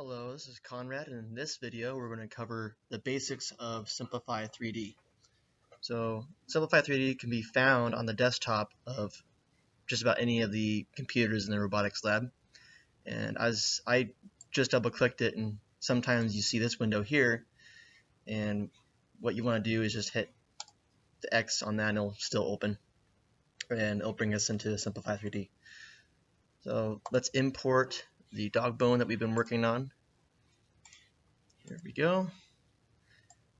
Hello, this is Conrad, and in this video we're going to cover the basics of Simplify3d. So Simplify3d can be found on the desktop of just about any of the computers in the robotics lab. And as I just double-clicked it, and sometimes you see this window here, and what you want to do is just hit the X on that and it'll still open, and it'll bring us into Simplify3d. So let's import the dog bone that we've been working on. Here we go.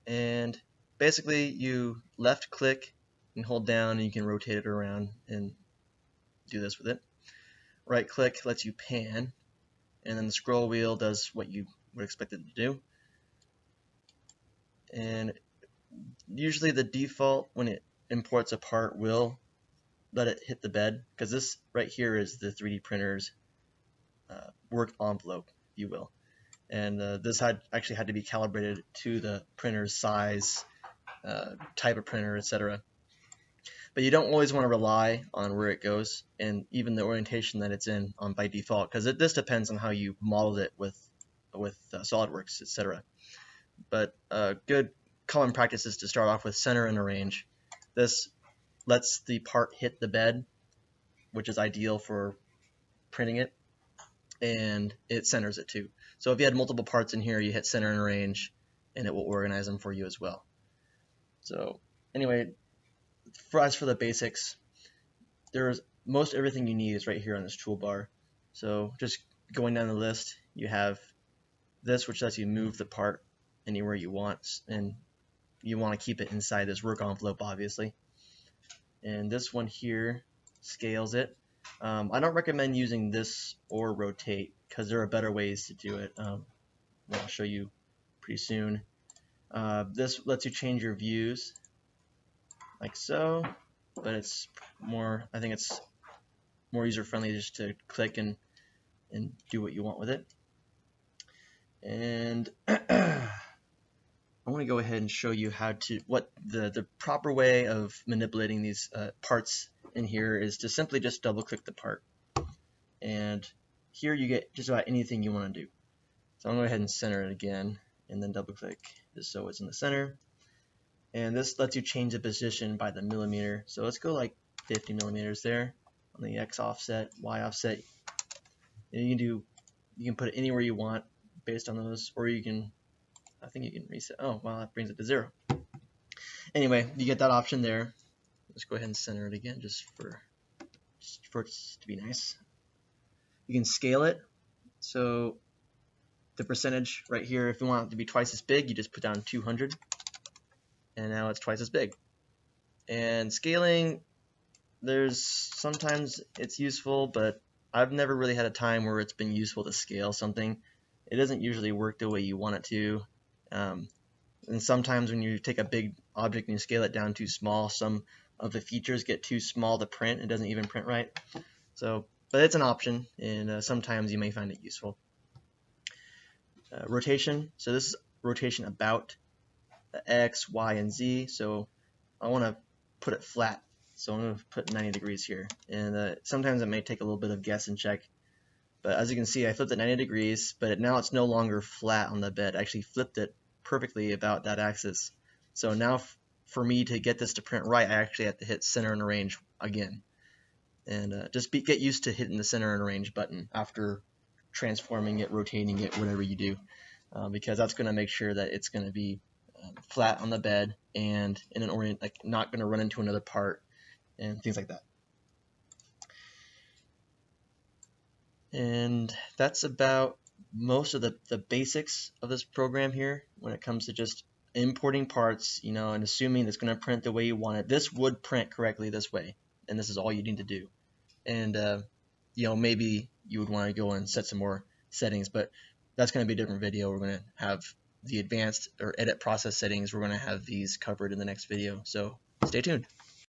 And basically you left click and hold down and you can rotate it around and do this with it. Right click lets you pan, and then the scroll wheel does what you would expect it to do. And usually the default when it imports a part will let it hit the bed, because this right here is the 3D printer's work envelope, if you will. And this actually had to be calibrated to the printer's size, type of printer, etc. But you don't always want to rely on where it goes and even the orientation that it's in by default, because this depends on how you modeled it with SolidWorks, etc. But good common practice is to start off with center and arrange. This lets the part hit the bed, which is ideal for printing it, and it centers it too. So if you had multiple parts in here, you hit center and arrange, and it will organize them for you as well. So anyway, as for the basics, there's most everything you need is right here on this toolbar. So just going down the list, you have this, which lets you move the part anywhere you want, and you want to keep it inside this work envelope, obviously. And this one here scales it. I don't recommend using this or rotate, because there are better ways to do it. I'll show you pretty soon. This lets you change your views like so, but it's more, I think it's more user-friendly just to click and do what you want with it. And I want to go ahead and show you what the proper way of manipulating these parts in here is to simply just double-click the part. And here you get just about anything you want to do. So I'm going to go ahead and center it again, and then double click just so it's in the center. And this lets you change the position by the millimeter. So let's go like 50 millimeters there on the X offset, Y offset. And you can put it anywhere you want based on those, or you can, I think you can reset. Oh, wow, that brings it to 0. Anyway, you get that option there. Let's go ahead and center it again just for it to be nice. You can scale it, so the percentage right here, if you want it to be twice as big, you just put down 200, and now it's twice as big. And scaling, sometimes it's useful, but I've never really had a time where it's been useful to scale something. It doesn't usually work the way you want it to, and sometimes when you take a big object and you scale it down too small, some of the features get too small to print. It doesn't even print right. So, but it's an option, and sometimes you may find it useful. Rotation. So this is rotation about X, Y, and Z. So I want to put it flat. So I'm going to put 90 degrees here. And sometimes it may take a little bit of guess and check. But as you can see, I flipped it 90 degrees, but now it's no longer flat on the bed. I actually flipped it perfectly about that axis. So now for me to get this to print right, I actually have to hit center and arrange again. And just get used to hitting the center and arrange button after transforming it, rotating it, whatever you do, because that's going to make sure that it's going to be flat on the bed and in an orient, like not going to run into another part and things like that. And that's about most of the basics of this program here when it comes to just importing parts, and assuming it's going to print the way you want it. This would print correctly this way, and this is all you need to do. And maybe you would want to go and set some more settings, but that's going to be a different video. We're going to have the advanced or edit process settings. We're going to have these covered in the next video, so stay tuned.